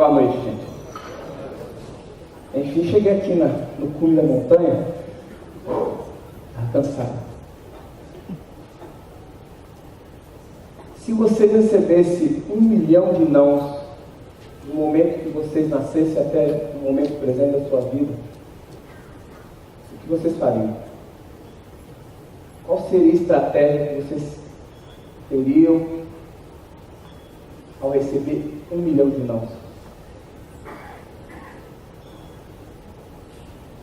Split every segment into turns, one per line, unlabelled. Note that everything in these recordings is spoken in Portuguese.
Boa noite, gente. Enfim, cheguei aqui no cume da montanha, cansado. Se você recebesse 1 milhão de nãos no momento que vocês nascessem até o momento presente da sua vida, o que vocês fariam? Qual seria a estratégia que vocês teriam ao receber 1 milhão de nãos?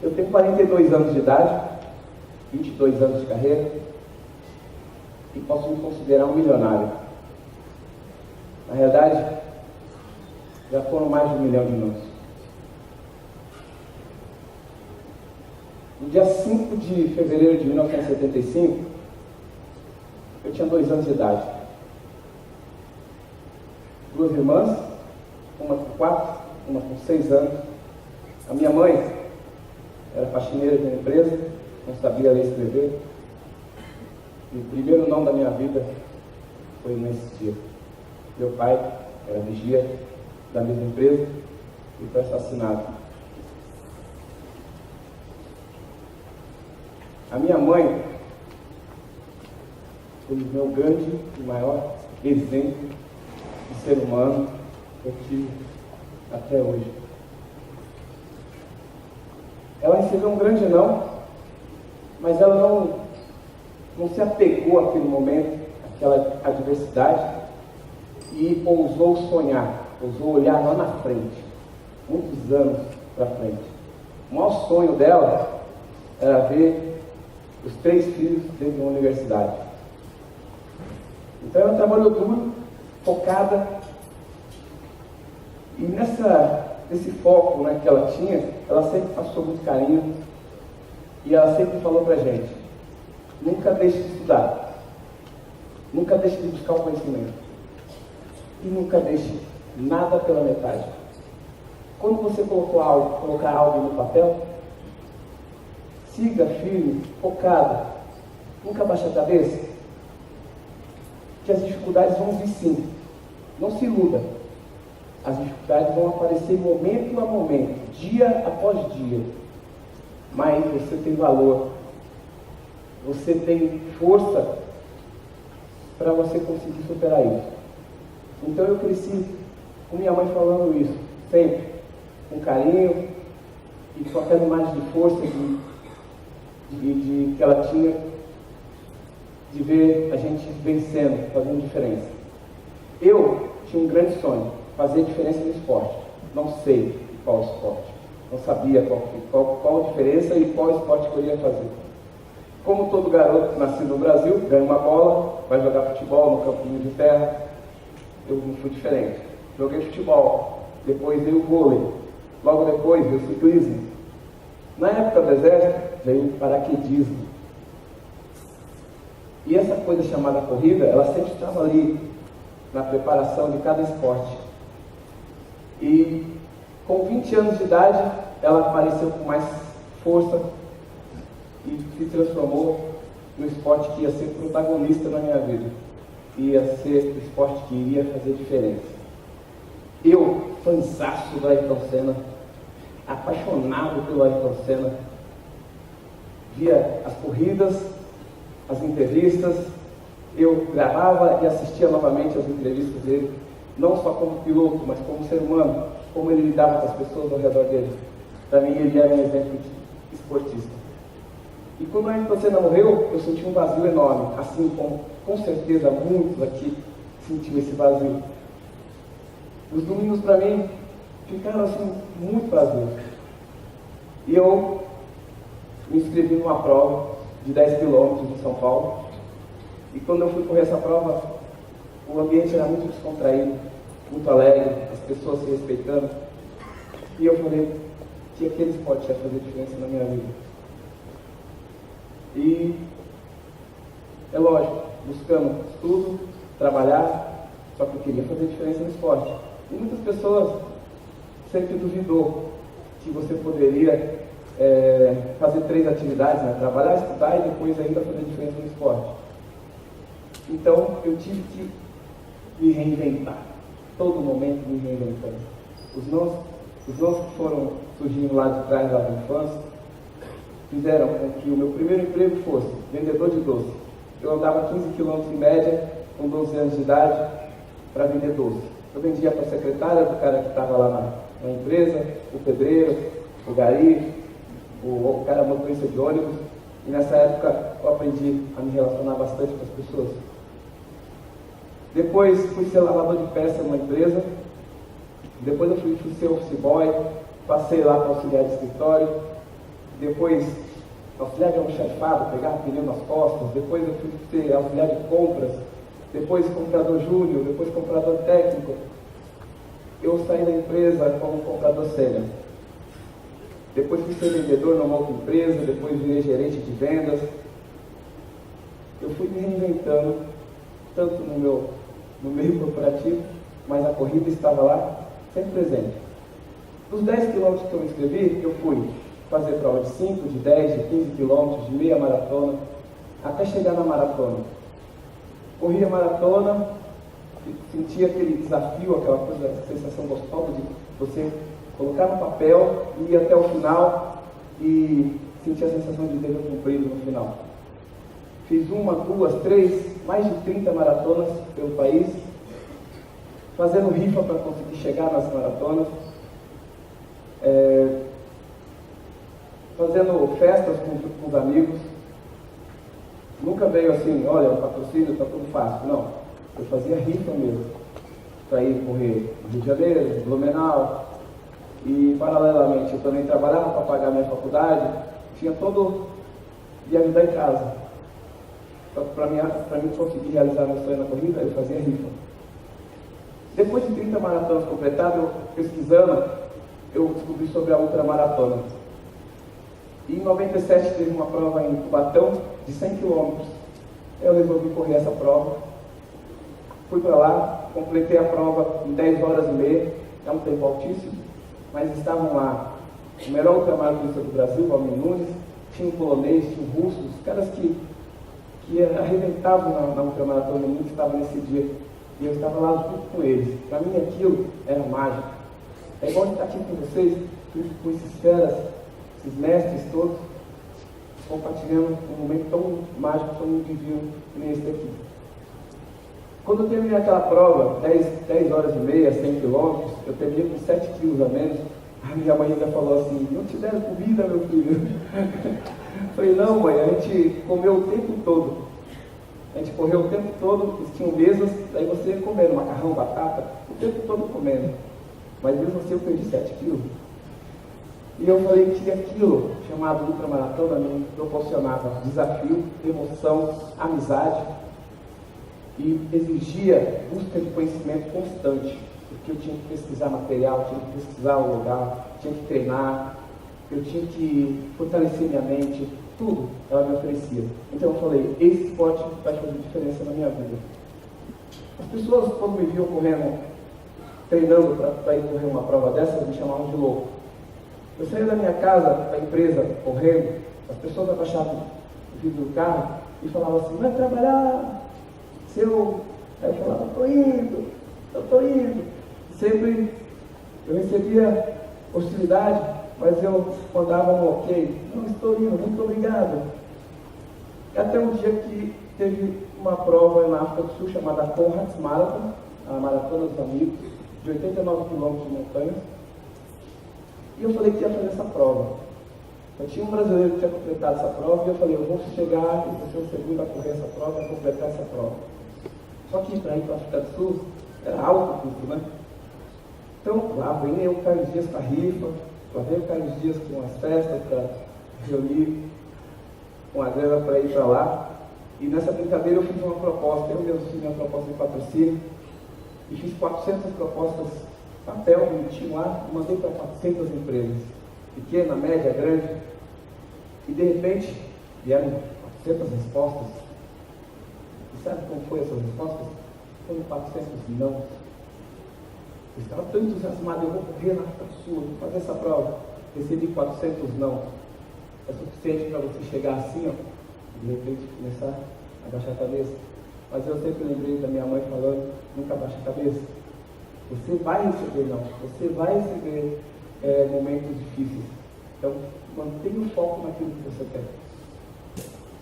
Eu tenho 42 anos de idade, 22 anos de carreira, e posso me considerar um milionário. Na realidade, já foram mais de 1 milhão de nãos. No dia 5 de fevereiro de 1975, eu tinha 2 anos de idade. 2 irmãs, uma com 4, uma com 6 anos. A minha mãe era faxineira de uma empresa, não sabia ler e escrever. E o primeiro não da minha vida foi nesse dia. Meu pai era vigia da mesma empresa e foi assassinado. A minha mãe foi o meu grande e maior exemplo de ser humano que eu tive até hoje. Ela recebeu um grande não, mas ela não se apegou àquele momento, àquela adversidade, e ousou sonhar, ousou olhar lá na frente, muitos anos para frente. O maior sonho dela era ver os 3 filhos dentro de uma universidade. Então ela trabalhou duro, focada, e nesse foco, né, que ela tinha, ela sempre passou muito carinho, e ela sempre falou pra gente: nunca deixe de estudar, nunca deixe de buscar o conhecimento, e nunca deixe nada pela metade. Quando você colocar algo no papel, siga firme, focada, nunca baixe a cabeça, que as dificuldades vão vir sim. Não se iluda. As dificuldades vão aparecer momento a momento, dia após dia. Mas você tem valor, você tem força para você conseguir superar isso. Então eu cresci com minha mãe falando isso, sempre, com carinho e com aquela imagem de força que ela tinha de ver a gente vencendo, fazendo diferença. Eu tinha um grande sonho, fazer diferença no esporte. Não sei qual esporte, não sabia qual a diferença e qual esporte que eu ia fazer. Como todo garoto nascido no Brasil, ganha uma bola, vai jogar futebol no campinho de terra. Eu não fui diferente. Joguei futebol, depois veio o vôlei, logo depois veio o ciclismo. Na época do exército, veio o paraquedismo. E essa coisa chamada corrida, ela sempre estava ali, na preparação de cada esporte. E com 20 anos de idade, ela apareceu com mais força e se transformou no esporte que ia ser protagonista na minha vida. Ia ser o esporte que iria fazer diferença. Eu, fãzaço do Ayrton Senna, apaixonado pelo Ayrton Senna, via as corridas, as entrevistas, eu gravava e assistia novamente as entrevistas dele, não só como piloto, mas como ser humano, como ele lidava com as pessoas ao redor dele. Para mim, ele era um exemplo de esportista. E quando o Ayrton Senna morreu, eu senti um vazio enorme, assim como, com certeza, muitos aqui sentiram esse vazio. Os domingos, para mim, ficaram assim, muito vazios. E eu me inscrevi numa prova de 10 quilômetros em São Paulo. E quando eu fui correr essa prova, o ambiente era muito descontraído, muito alegre, as pessoas se respeitando. E eu falei que aquele esporte ia fazer diferença na minha vida. E é lógico, buscando estudo, trabalhar, só que eu queria fazer diferença no esporte. E muitas pessoas sempre duvidou que você poderia fazer 3 atividades, né? Trabalhar, estudar e depois ainda fazer diferença no esporte. Então eu tive que me reinventar, todo momento me reinventando. Os nãos que foram surgindo lá de trás da infância fizeram com que o meu primeiro emprego fosse vendedor de doce. Eu andava 15 quilômetros em média, com 12 anos de idade, para vender doce. Eu vendia para a secretária do cara que estava lá na empresa, o pedreiro, o gari, o cara motorista de ônibus. E nessa época eu aprendi a me relacionar bastante com as pessoas. Depois fui ser lavador de peça numa empresa. Depois eu fui ser office boy, passei lá para auxiliar de escritório. Depois auxiliar de almoxarifado, pegar pneu nas costas. Depois eu fui ser auxiliar de compras. Depois comprador júnior, depois comprador técnico. Eu saí da empresa como comprador sênior. Depois fui ser vendedor numa outra empresa, depois virei gerente de vendas. Eu fui me reinventando, tanto no meio corporativo, mas a corrida estava lá, sempre presente. Dos 10 quilômetros que eu me inscrevi, eu fui fazer prova de 5, de 10, de 15 quilômetros, de meia maratona, até chegar na maratona. Corri a maratona, sentia aquele desafio, aquela coisa, a sensação gostosa de você colocar no papel, ir até o final e sentir a sensação de dever cumprido no final. Fiz 1, 2, 3, mais de 30 maratonas pelo país, fazendo rifa para conseguir chegar nas maratonas, fazendo festas com os amigos. Nunca veio assim, olha, o patrocínio está tudo fácil. Não, eu fazia rifa mesmo, para ir correr no Rio de Janeiro, Blumenau. E, paralelamente, eu também trabalhava para pagar minha faculdade, tinha todo de ajudar em casa. Só que para mim conseguir realizar meu sonho na corrida, eu fazia rifa. Depois de 30 maratonas completadas, eu pesquisando, eu descobri sobre a ultramaratona. E em 97 teve uma prova em Cubatão de 100 km. Eu resolvi correr essa prova. Fui para lá, completei a prova em 10 horas e meia, é um tempo altíssimo, mas estavam lá o melhor ultramaratonista do Brasil, o Valmir Nunes, tinha um polonês, tinha um russo, os caras que arrebentavam na ultramaratona no mundo estavam nesse dia. E eu estava lá junto com eles. Para mim aquilo era mágico. É igual estar aqui com vocês, com esses feras, esses mestres todos, compartilhando um momento tão mágico, tão divino que nem esse daqui. Quando eu terminei aquela prova, 10 horas e meia, 100 quilômetros, eu terminei com 7 quilos a menos. A minha mãe ainda falou assim, não te deram comida, meu filho? Eu falei, não mãe, a gente comeu o tempo todo. A gente correu o tempo todo, eles tinham mesas, daí você comendo macarrão, batata, o tempo todo comendo. Mas mesmo assim eu perdi 7 quilos. E eu falei que aquilo, chamado ultramaratona, me proporcionava desafio, emoção, amizade e exigia busca de conhecimento constante, porque eu tinha que pesquisar material, tinha que pesquisar o lugar, tinha que treinar, eu tinha que fortalecer minha mente, tudo ela me oferecia. Então eu falei, esse esporte vai fazer diferença na minha vida. As pessoas, quando me viam correndo, treinando para ir correr uma prova dessa, me chamavam de louco. Eu saía da minha casa para a empresa correndo, as pessoas abaixavam o vidro do carro e falavam assim, vai trabalhar, seu... Aí eu falava, eu estou indo. Sempre eu recebia hostilidade, mas eu mandava um ok, não estou indo, muito obrigado. Até um dia que teve uma prova na África do Sul chamada Conrads Marathon, a Maratona dos Amigos, de 89 quilômetros de montanha. E eu falei que ia fazer essa prova. Eu tinha um brasileiro que tinha completado essa prova e eu falei, eu vou chegar e vou ser o segundo a correr essa prova, a completar essa prova. Só que para ir para a África do Sul era alto custo, né? Então lá vem eu, Carlos Dias, com a rifa, lá vem o Carlos Dias com as festas para reunir com a grana para ir para lá. E nessa brincadeira eu fiz uma proposta, eu mesmo fiz uma proposta de patrocínio e fiz 400 propostas, papel bonitinho lá, e mandei para 400 empresas, pequena, média, grande. E de repente vieram 400 respostas. E sabe como foi essas respostas? Foram 400 não. Eu estava tão entusiasmado, eu vou correr na África do Sul, vou fazer essa prova. Recebi 400 não. É suficiente para você chegar assim, ó, e de repente começar a baixar a cabeça. Mas eu sempre lembrei da minha mãe falando, nunca baixa a cabeça. Você vai receber não, você vai receber momentos difíceis. Então, mantenha o foco naquilo que você quer.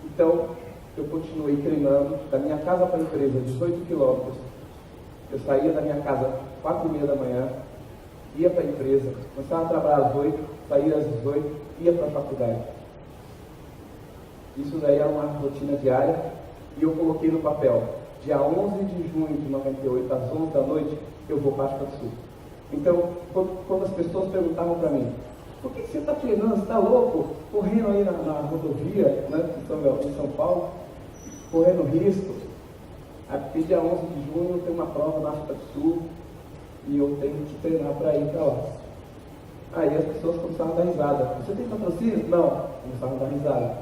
Então, eu continuei treinando, da minha casa para a empresa, 18 quilômetros. Eu saía da minha casa 4h30 da manhã, ia para a empresa, começava a trabalhar às 8, saía às 18, ia para a faculdade. Isso daí era uma rotina diária, e eu coloquei no papel, dia 11 de junho de 98, às 11 da noite, eu vou para a África do Sul. Então, quando as pessoas perguntavam para mim, por que você está treinando, você está louco, correndo aí na rodovia, né, em São Paulo, correndo risco? Porque dia 11 de junho tem uma prova na África do Sul, e eu tenho que treinar para ir para lá. Aí as pessoas começaram a dar risada. Você tem patrocínio? Não. Começaram a dar risada.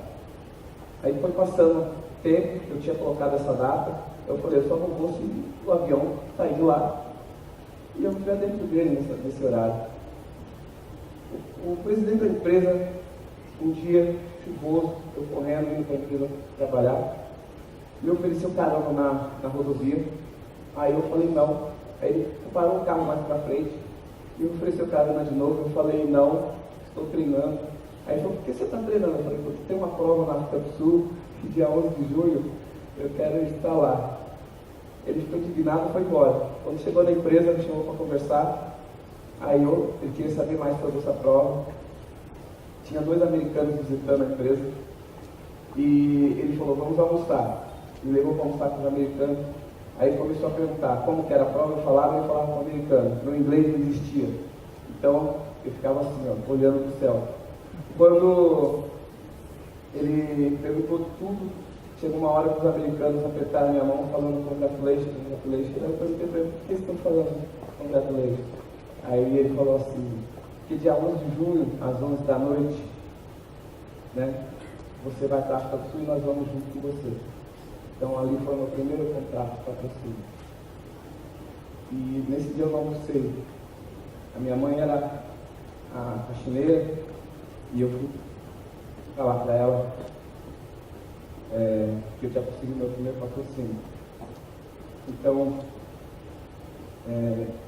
Aí foi passando tempo, eu tinha colocado essa data, eu falei, eu só não vou se o avião sair de lá e eu estiver dentro dele nesse horário. O presidente da empresa, um dia chuvoso, eu correndo, indo para a empresa trabalhar, me ofereceu carona na rodovia. Aí eu falei não. Aí ele parou o carro mais para frente e me ofereceu carona de novo. Eu falei não, estou treinando. Aí ele falou, por que você está treinando? Eu falei, porque tem uma prova na África do Sul, que dia 11 de junho eu quero estar lá. Ele ficou indignado e foi embora. Quando chegou na empresa, me chamou para conversar. Aí ele queria saber mais sobre essa prova. Tinha 2 americanos visitando a empresa. E ele falou, vamos almoçar. Me levou para almoçar com os americanos. Aí ele começou a perguntar como que era a prova. Eu falava com o americano. No inglês não existia. Então eu ficava assim, ó, olhando para o céu. Quando ele perguntou tudo, chegou uma hora que os americanos apertaram minha mão falando congratulations, congratulations. Aí eu perguntei para ele, por que vocês estão falando congratulations? Aí ele falou assim, que dia 11 de junho, às 11 da noite, né, você vai para a África do Sul e nós vamos junto com você. Então ali foi o meu primeiro contrato para patrocínio. E nesse dia eu não almocei. A minha mãe era a faxineira e eu fui falar para ela que eu tinha conseguido meu primeiro patrocínio. Então,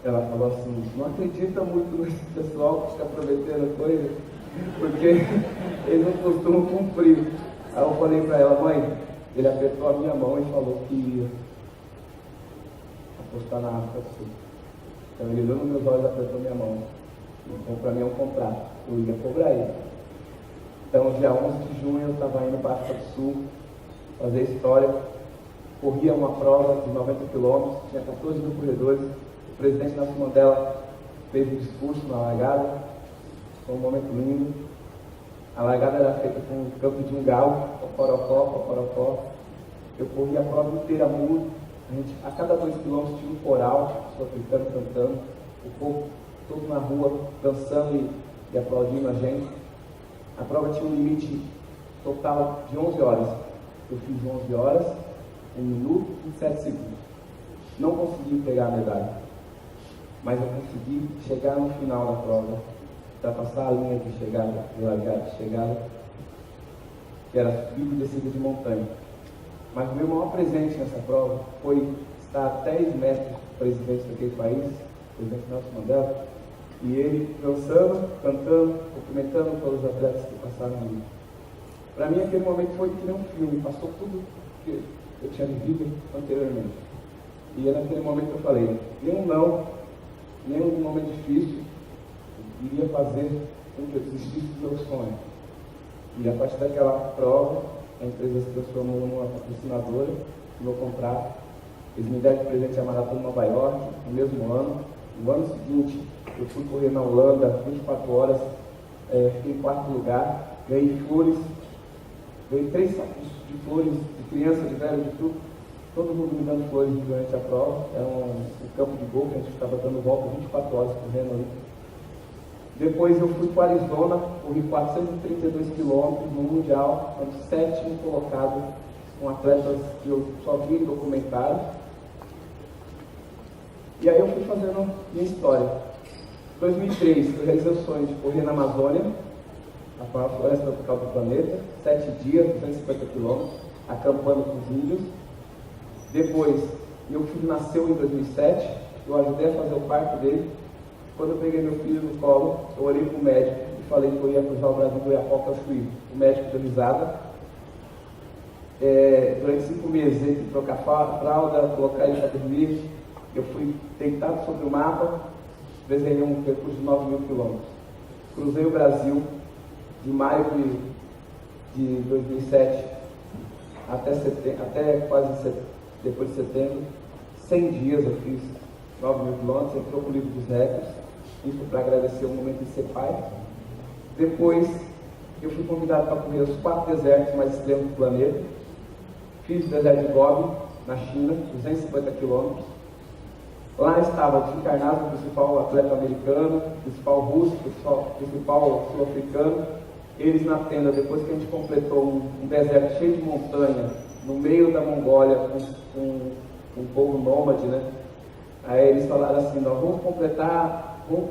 ela falou assim, não acredita muito nesse pessoal que fica prometendo coisa, porque eles não costumam cumprir. Aí eu falei para ela, mãe, ele apertou a minha mão e falou que ia apostar na África do Sul. Então ele olhou nos meus olhos e apertou minha mão. Então para mim é um contrato, eu ia cobrar ele. Então dia 11 de junho eu estava indo para a África do Sul fazer história. Corria uma prova de 90 quilômetros, tinha 14 mil corredores. O presidente Nelson Mandela fez um discurso na largada, foi um momento lindo. A largada era feita com um campo de um galo, Pocorocó. Eu corri a prova inteira mudo. A cada 2 quilômetros tinha um coral, pessoas gritando, cantando, o povo todo na rua dançando e aplaudindo a gente. A prova tinha um limite total de 11 horas. Eu fiz 11 horas, 1 minuto e 7 segundos. Não consegui pegar a medalha, mas eu consegui chegar no final da prova, ultrapassar a linha de chegada, de largada de chegada, que era subida e descida de montanha. Mas o meu maior presente nessa prova foi estar a 10 metros do presidente daquele país, o presidente Nelson Mandela, e ele dançando, cantando, cumprimentando todos os atletas que passaram ali. Para mim, aquele momento foi que nem um filme, passou tudo que eu tinha vivido anteriormente. E naquele momento eu falei, nenhum não, nenhum momento difícil iria fazer com que eu desistisse do meu sonho. E a partir daquela prova, a empresa se transformou numa patrocinadora do meu contrato. Eles me deram de presente a Maratona de Nova York, no mesmo ano. No ano seguinte, eu fui correr na Holanda, 24 horas, fiquei em 4º lugar, ganhei flores, ganhei 3 sacos de flores, de criança, de velho, de tudo. Todo mundo me dando flores durante a prova. Era um campo de golfe, a gente ficava dando volta 24 horas correndo ali. Depois eu fui para Arizona, corri 432 quilômetros no Mundial, fui 7º colocado, com atletas que eu só vi em documentário. E aí eu fui fazendo minha história. Em 2003, eu realizei o sonho de correr na Amazônia, a maior floresta tropical do planeta, 7 dias, 250 quilômetros, acampando com os índios. Depois, meu filho nasceu em 2007, eu ajudei a fazer o parto dele. Quando eu peguei meu filho no colo, eu olhei para o médico e falei que eu ia cruzar o Brasil do Oiapoque ao Chuí. O médico deu risada. Durante 5 meses, entre trocar fralda, colocar ele para dormir, eu fui deitado sobre o mapa, desenhei um percurso de 9.000 quilômetros. Cruzei o Brasil de maio de 2007 até quase depois de setembro. 100 dias eu fiz 9.000 quilômetros, entrou para o livro dos recordes, isso para agradecer o momento de ser pai. Depois eu fui convidado para correr os 4 desertos mais extremos do planeta. Fiz o deserto de Gobi, na China, 250 quilômetros. Lá estava o desencarnado, o principal atleta americano, o principal russo, o principal sul-africano. Eles na tenda, depois que a gente completou um deserto cheio de montanha, no meio da Mongólia, com um povo nômade, né? Aí eles falaram assim, nós vamos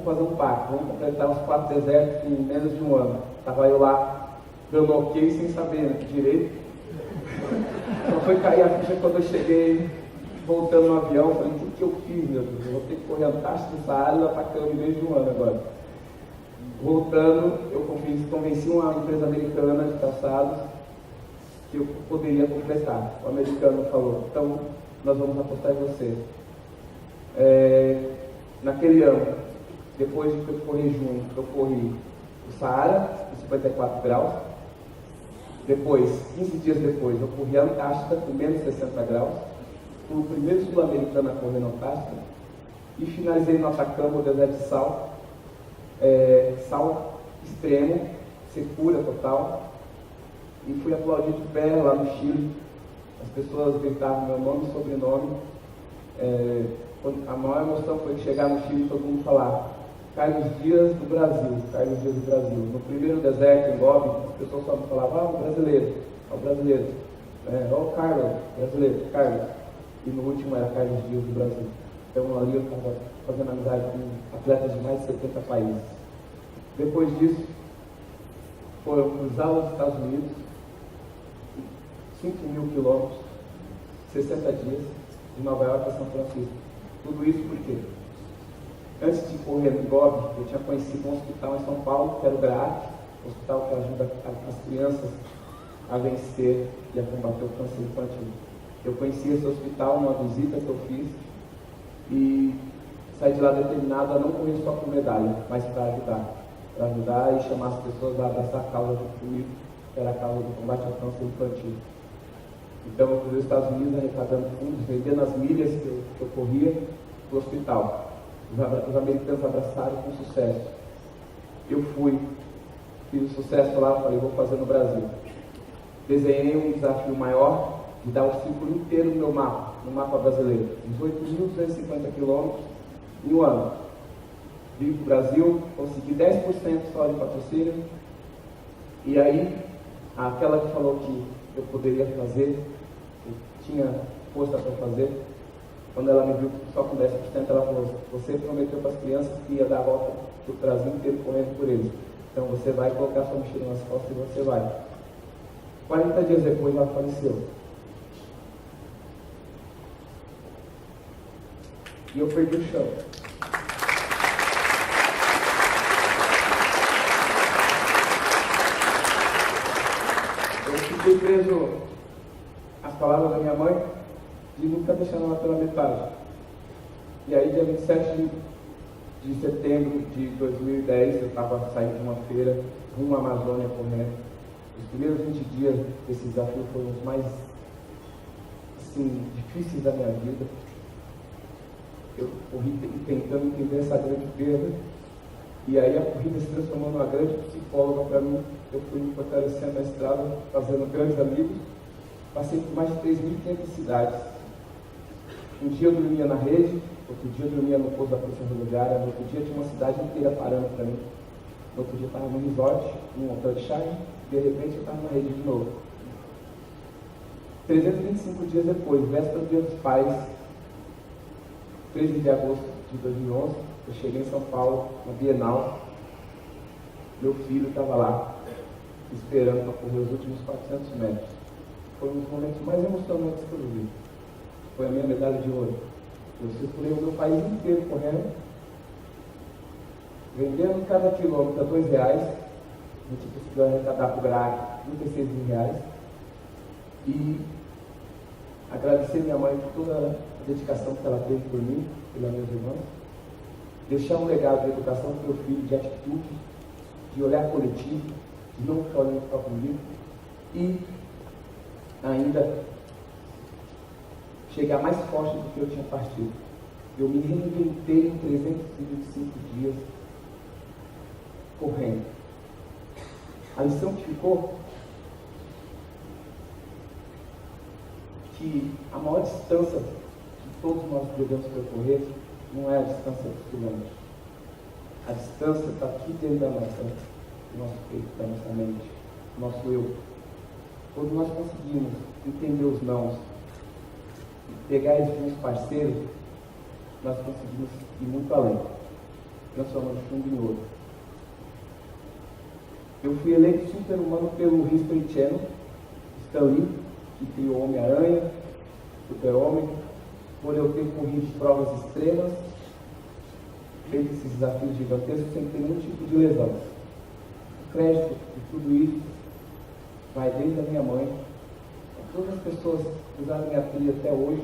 fazer um pacto, vamos completar os 4 desertos em menos de um ano. Estava eu lá, dando ok, sem saber direito. Só foi cair a ficha quando eu cheguei, voltando no avião, falei, o que eu fiz, meu Deus? Eu vou ter que correr Antártida, Saara e Atacama em menos de um ano agora. Voltando, eu convenci uma empresa americana de calçados que eu poderia completar. O americano falou, então nós vamos apostar em você. Naquele ano, depois de que eu corri junho, eu corri o Saara, em 54 graus. Depois, 15 dias depois, eu corri a Antártida com menos 60 graus. Fui o primeiro sul-americano a correr na Antártida. E finalizei no Atacama, o deserto de sal. Sal extremo, secura total. E fui aplaudido de pé lá no Chile. As pessoas gritavam meu nome e sobrenome. A maior emoção foi chegar no Chile e todo mundo falar Carlos Dias do Brasil, Carlos Dias do Brasil. No primeiro deserto, em Gobi, as pessoas só me falavam, o brasileiro, o brasileiro. O Carlos, brasileiro, Carlos. E no último era Carlos Dias do Brasil. Então ali eu estava fazendo amizade com atletas de mais de 70 países. Depois disso, foram cruzar os Estados Unidos, 5.000 quilômetros, 60 dias, de Nova York a São Francisco. Tudo isso por quê? Antes de correr no Gobi, eu tinha conhecido um hospital em São Paulo, que era o GRAAC, hospital que ajuda as crianças a vencer e a combater o câncer infantil. Eu conheci esse hospital numa visita que eu fiz e saí de lá determinado a não correr só por medalha, mas para ajudar e chamar as pessoas a abraçar a causa junto comigo, que era a causa do combate ao câncer infantil. Então eu fui aos Estados Unidos arrecadando fundos, vendendo as milhas que eu corria para o hospital. Os americanos abraçaram com sucesso. Eu fiz o sucesso lá, falei, vou fazer no Brasil. Desenhei um desafio maior de dar o círculo inteiro no meu mapa, no mapa brasileiro. 18.250 quilômetros em um ano. Vim para o Brasil, consegui 10% só de patrocínio. E aí, aquela que falou que eu poderia fazer, eu tinha força para fazer, quando ela me viu só com 10%, ela falou, você prometeu para as crianças que ia dar a volta do Brasil inteiro correndo por eles. Então você vai colocar sua mochila nas costas e você vai. 40 dias depois ela faleceu. E eu perdi o chão. Eu fiquei preso às palavras da minha mãe de nunca deixar ela pela metade. E aí, dia 27 de setembro de 2010, eu estava saindo de uma feira rumo à Amazônia correndo. Os primeiros 20 dias desse desafio foram os mais difíceis da minha vida. Eu corri tentando entender essa grande perda. E aí a corrida se transformou numa grande psicóloga para mim. Eu fui me fortalecendo na estrada, fazendo grandes amigos. Passei por mais de 3.500 cidades. Um dia eu dormia na rede, outro dia eu dormia no posto da polícia rodoviária, no outro dia tinha uma cidade inteira parando para mim. No outro dia eu estava no resort, num hotel de charme, de repente eu estava na rede de novo. 325 dias depois, véspera do Dia dos Pais, 13 de agosto de 2011, eu cheguei em São Paulo, na Bienal. Meu filho estava lá, esperando para correr os últimos 400 metros. Foi um dos momentos mais emocionantes que eu vi. Foi a minha medalha de ouro. Eu circulei o meu país inteiro correndo, vendendo cada quilômetro a R$2, a gente conseguiu arrecadar para o GRAAC R$36.000 e agradecer minha mãe por toda a dedicação que ela teve por mim, pelos meus irmãos, deixar um legado de educação para o meu filho, de atitude, de olhar coletivo, de não ficar olhando para o comigo e ainda chegar mais forte do que eu tinha partido. Eu me reinventei em 325 dias correndo. A lição que ficou que a maior distância que todos nós devemos percorrer não é a distância dos quilômetros. A distância está aqui dentro do nosso peito, da nossa mente, do nosso eu. Quando nós conseguimos entender os nãos e pegar esses bons parceiros, nós conseguimos ir muito além, transformando chumbo em ouro. Eu fui eleito super-humano pelo History Channel, Stan Lee, que criou o Homem-Aranha, Super-Homem, por eu ter corrido provas extremas, feito esses desafios gigantescos sem ter nenhum tipo de lesão. O crédito de tudo isso vai desde a minha mãe, a todas as pessoas que usaram minha trilha até hoje,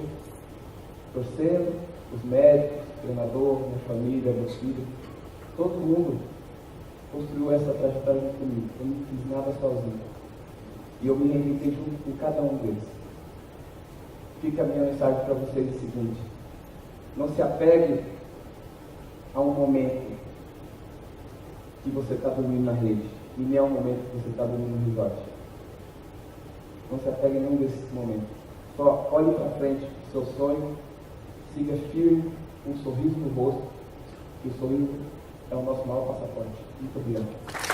torcendo, os médicos, o treinador, minha família, meu filho, todo mundo construiu essa trajetória comigo. Eu não fiz nada sozinho. E eu me reinventei junto com cada um deles. Fica a minha mensagem para vocês o seguinte: não se apegue a um momento que você está dormindo na rede, e nem a um momento que você está dormindo no resort. Não se apegue a nenhum desses momentos. Só olhe para frente o seu sonho, siga firme, com um sorriso no rosto, e o sorriso é o nosso maior passaporte. Muito obrigado.